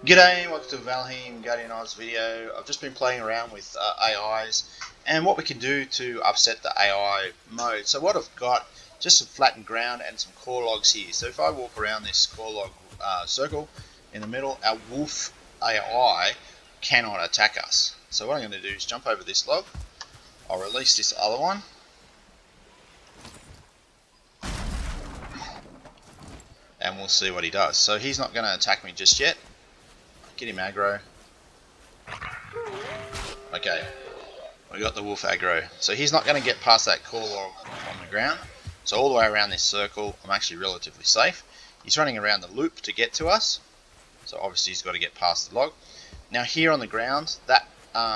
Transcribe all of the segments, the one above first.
G'day, welcome to Valheim Guardian Eyes video. I've just been playing around with AIs and what we can do to upset the AI mode. So what I've got, just some flattened ground and some core logs here. So if I walk around this core log circle in the middle, our wolf AI cannot attack us. So what I'm going to do is jump over this log, I'll release this other one, and we'll see what he does. So he's not going to attack me just yet. Get him aggro. Okay, we got the wolf aggro. So he's not going to get past that core log on the ground. So all the way around this circle, I'm actually relatively safe. He's running around the loop to get to us. So obviously he's got to get past the log. Now here on the ground, that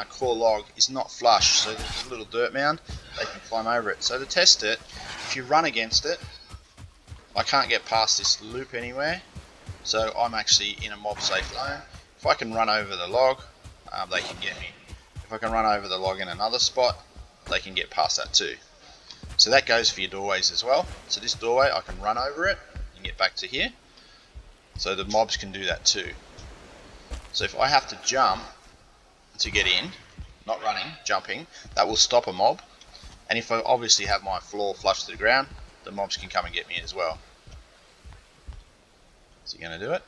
core log is not flush. So there's a little dirt mound. They can climb over it. So to test it, if you run against it, I can't get past this loop anywhere. So I'm actually in a mob safe zone. If I can run over the log, they can get me. If I can run over the log in another spot, they can get past that too. So that goes for your doorways as well. So this doorway, I can run over it and get back to here. So the mobs can do that too. So if I have to jump to get in, not running, jumping, that will stop a mob. And if I obviously have my floor flush to the ground, the mobs can come and get me as well. Is he going to do it?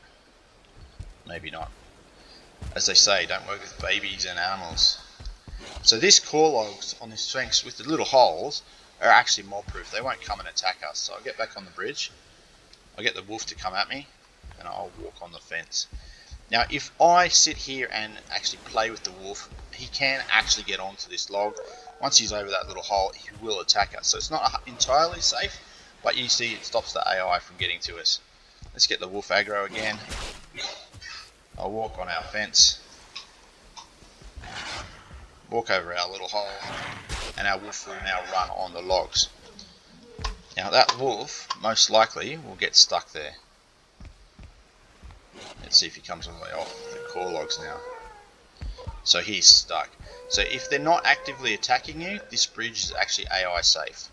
Maybe not. As they say, don't work with babies and animals. So these core logs on this fence with the little holes are actually mob proof. They won't come and attack us. So I'll get back on the bridge. I'll get the wolf to come at me and I'll walk on the fence. Now if I sit here and actually play with the wolf, he can actually get onto this log. Once he's over that little hole, he will attack us. So it's not entirely safe, but you see it stops the AI from getting to us. Let's get the wolf aggro again. I'll walk on our fence, walk over our little hole, and our wolf will now run on the logs. Now that wolf most likely will get stuck there. Let's see if he comes all the way off the core logs now. So he's stuck. So if they're not actively attacking you, this bridge is actually AI safe.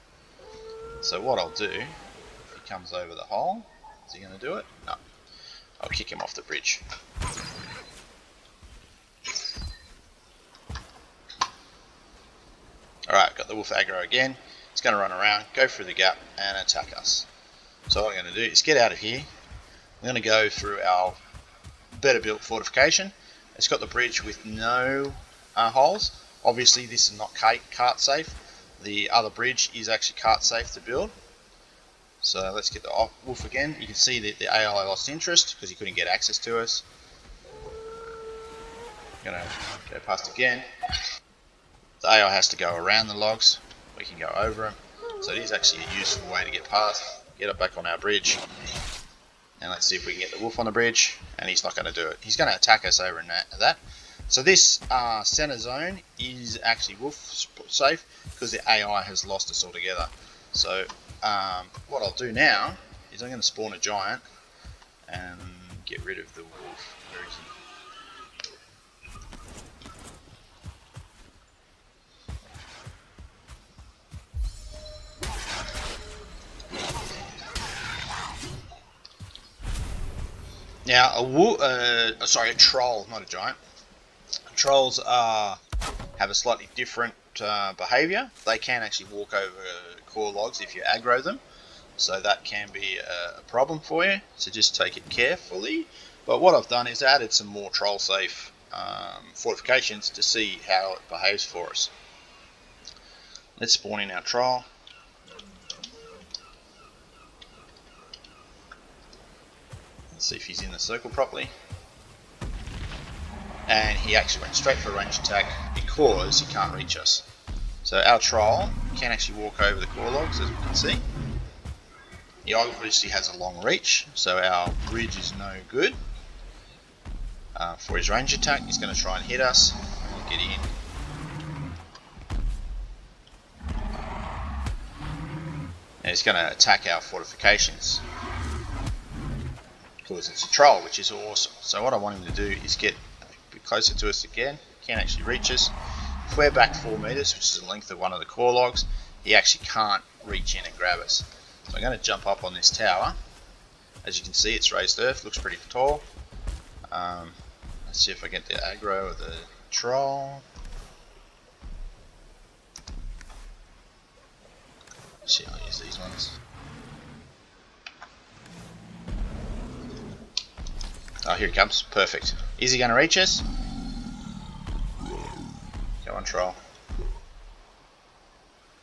So what I'll do, if he comes over the hole, is he going to do it? No. I'll kick him off the bridge. Alright, got the wolf aggro again. It's going to run around, go through the gap and attack us. So what I'm going to do is get out of here. I'm going to go through our better built fortification. It's got the bridge with no holes. Obviously this is not cart safe. The other bridge is actually cart safe to build. So let's get the wolf again. You can see that the AI lost interest because he couldn't get access to us. I'm going to go past again. The AI has to go around the logs. We can go over them. So it is actually a useful way to get past. Get it back on our bridge. And let's see if we can get the wolf on the bridge. And he's not going to do it. He's going to attack us over in that. So this center zone is actually wolf safe because the AI has lost us altogether. So what I'll do now is I'm going to spawn a giant and get rid of the wolf. Where is he? Now a troll, not a giant. Trolls have a slightly different behaviour. They can actually walk over core logs if you aggro them, so that can be a problem for you. So just take it carefully. But what I've done is added some more troll safe fortifications to see how it behaves for us. Let's spawn in our troll. Let's see if he's in the circle properly. And he actually went straight for a range attack because he can't reach us. So our troll can actually walk over the core logs, as we can see. He obviously has a long reach, so our bridge is no good. For his range attack, he's going to try and hit us. We'll get in. And he's going to attack our fortifications because it's a troll, which is awesome. So what I want him to do is get a bit closer to us again. He can't actually reach us. If we're back 4 meters, which is the length of one of the core logs, he actually can't reach in and grab us. So I'm going to jump up on this tower. As you can see, it's raised earth, looks pretty tall. Let's see if I get the aggro of the troll. See, I'll use these ones. Oh, here he comes. Perfect. Is he going to reach us? Come on, troll.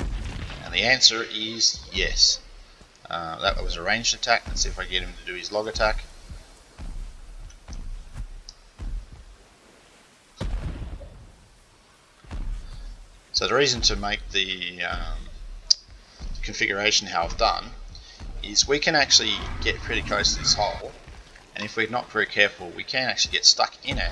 And the answer is yes. That was a ranged attack. Let's see if I get him to do his log attack. So the reason to make the configuration how I've done is we can actually get pretty close to this hole, and if we're not very careful we can actually get stuck in it,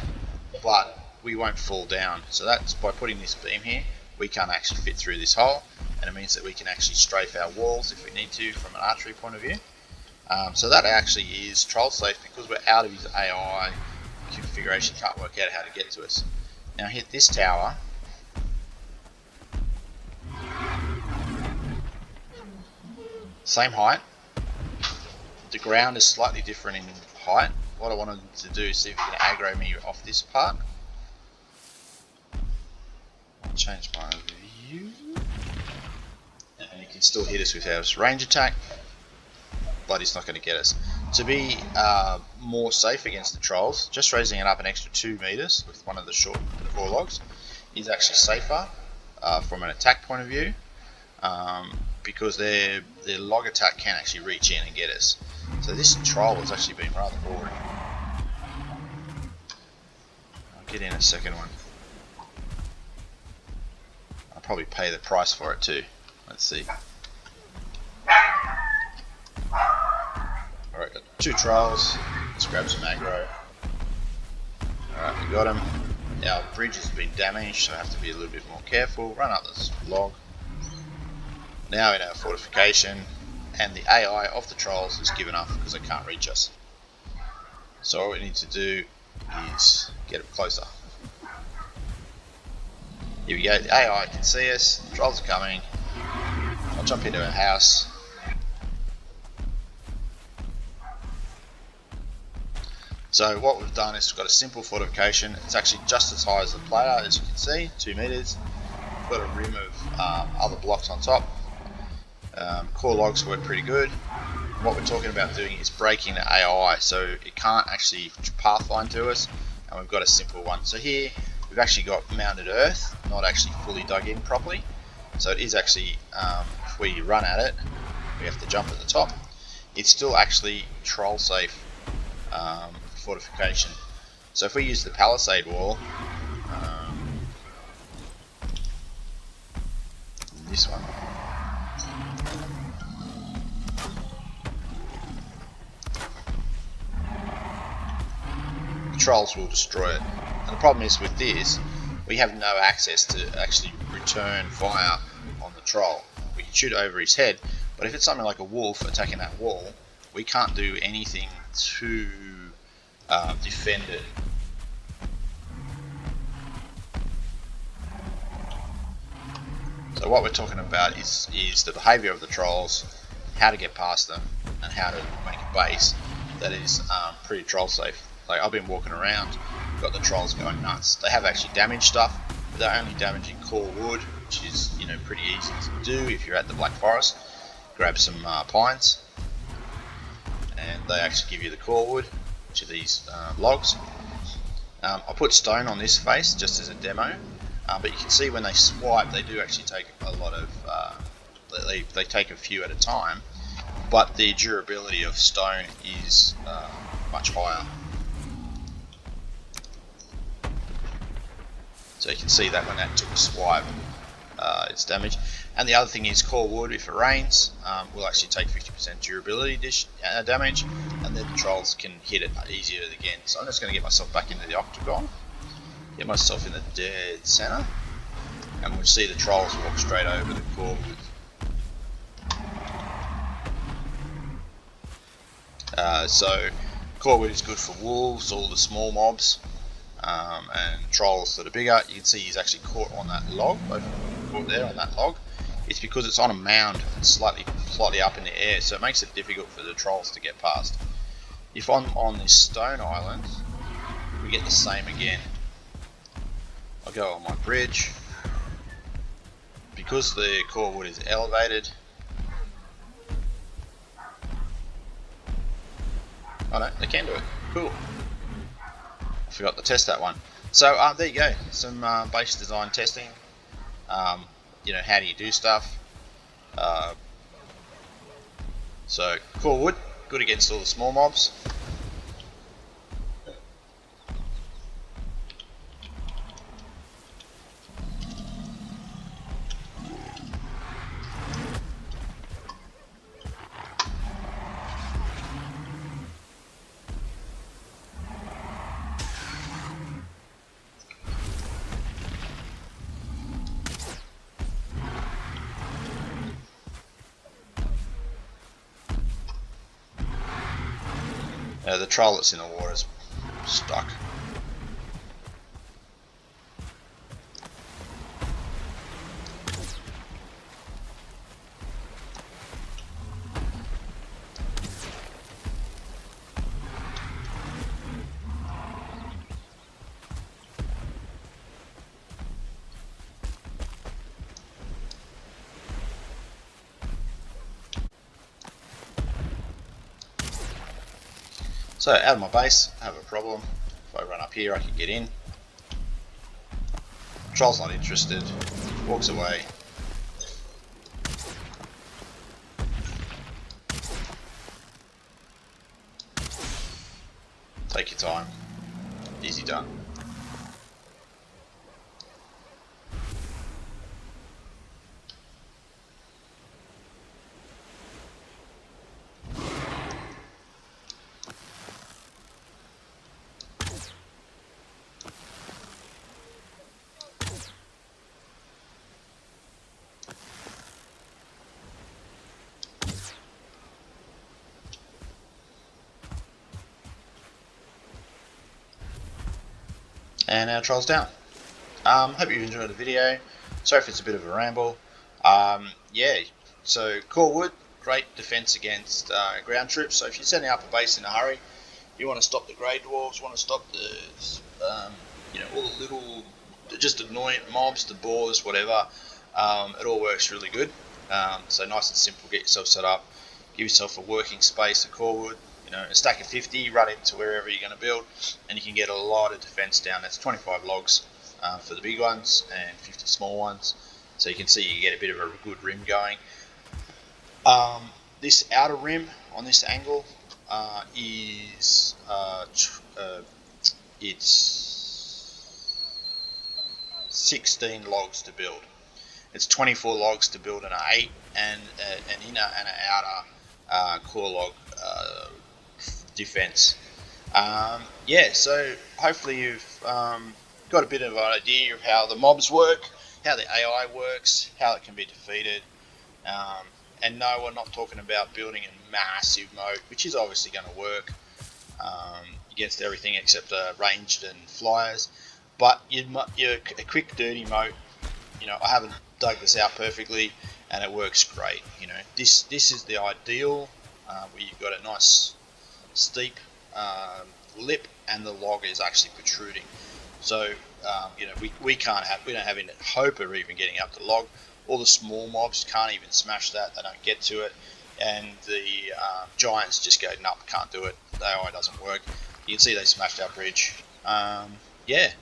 but we won't fall down. So that's by putting this beam here, we can't actually fit through this hole, and it means that we can actually strafe our walls if we need to from an archery point of view. So that actually is troll safe because we're out of his AI configuration, can't work out how to get to us. Now hit this tower. Same height. The ground is slightly different in height. What I wanted to do is see if he can aggro me off this part. I'll change my view. And he can still hit us with our range attack, but he's not going to get us. To be more safe against the trolls, just raising it up an extra 2 meters with one of the short core logs is actually safer from an attack point of view. Because their log attack can actually reach in and get us. So this troll has actually been rather boring. I'll get in a second one. I'll probably pay the price for it too. Let's see. Alright, got 2 trolls. Let's grab some aggro. Alright, we got him. Our bridge has been damaged, so I have to be a little bit more careful. Run up this log. Now in our fortification, and the AI of the trolls is given up because they can't reach us. So all we need to do is get them closer. Here we go, the AI can see us, the trolls are coming. I'll jump into our house. So what we've done is we've got a simple fortification. It's actually just as high as the player, as you can see, 2 meters. We've got a rim of other blocks on top. Core logs work pretty good. What we're talking about doing is breaking the AI so it can't actually pathfind to us, and we've got a simple one. So here we've actually got mounted earth, not actually fully dug in properly. So it is actually, if we run at it, we have to jump at the top. It's still actually troll safe fortification. So if we use the palisade wall, this one. Trolls will destroy it. And the problem is with this, we have no access to actually return fire on the troll. We can shoot over his head, but if it's something like a wolf attacking that wall, we can't do anything to defend it. So what we're talking about is the behaviour of the trolls, how to get past them, and how to make a base that is pretty troll safe. Like I've been walking around, got the trolls going nuts. They have actually damaged stuff, but they're only damaging core wood, which is pretty easy to do if you're at the Black Forest. Grab some pines, and they actually give you the core wood, which are these logs. I put stone on this face just as a demo, but you can see when they swipe, they do actually take a lot of. They take a few at a time, but the durability of stone is much higher. So you can see that when that took a swipe, it's damaged. And the other thing is core wood, if it rains, will actually take 50% durability damage, and then the trolls can hit it easier again. So I'm just going to get myself back into the octagon, get myself in the dead center, and we'll see the trolls walk straight over the core wood. So core wood is good for wolves, all the small mobs. And trolls that are bigger. You can see he's actually caught on that log, caught there on that log. It's because it's on a mound and slightly up in the air, so it makes it difficult for the trolls to get past. If I'm on this stone island, we get the same again. I'll go on my bridge. Because the core wood is elevated. Oh no, they can do it. Cool. I forgot to test that one. So there you go. Some base design testing. You know, how do you do stuff? So core wood, good against all the small mobs. The troll that's in the water is stuck. So out of my base, I have a problem. If I run up here, I can get in. Troll's not interested, walks away. Take your time, easy done. And our troll's down. Hope you enjoyed the video. Sorry if it's a bit of a ramble. Yeah, so core wood, great defense against ground troops. So if you're setting up a base in a hurry, you want to stop the grey dwarves, want to stop the you know, all the little, just annoying mobs, the boars, whatever. It all works really good. So nice and simple. Get yourself set up, give yourself a working space, a core wood. You know, a stack of 50, run into wherever you're going to build, and you can get a lot of defense down. That's 25 logs for the big ones and 50 small ones. So you can see you get a bit of a good rim going. This outer rim on this angle is it's 16 logs to build. It's 24 logs to build an 8 and an inner and an outer core log defense. Yeah, so hopefully you've got a bit of an idea of how the mobs work, how the AI works, how it can be defeated. And no, we're not talking about building a massive moat, which is obviously going to work against everything except ranged and flyers. But you're a quick, dirty moat. You know, I haven't dug this out perfectly, and it works great. You know, this is the ideal where you've got a nice steep lip and the log is actually protruding. So you know, we don't have any hope of even getting up the log. All the small mobs can't even smash that, they don't get to it, and the giants just go nope, can't do it, the AI doesn't work. You can see they smashed our bridge. Yeah,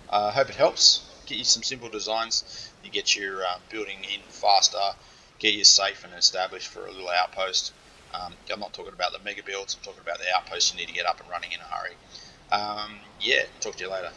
hope it helps. Get you some simple designs, you get your building in faster, get you safe and established for a little outpost. I'm not talking about the mega builds, I'm talking about the outposts you need to get up and running in a hurry. Yeah, talk to you later.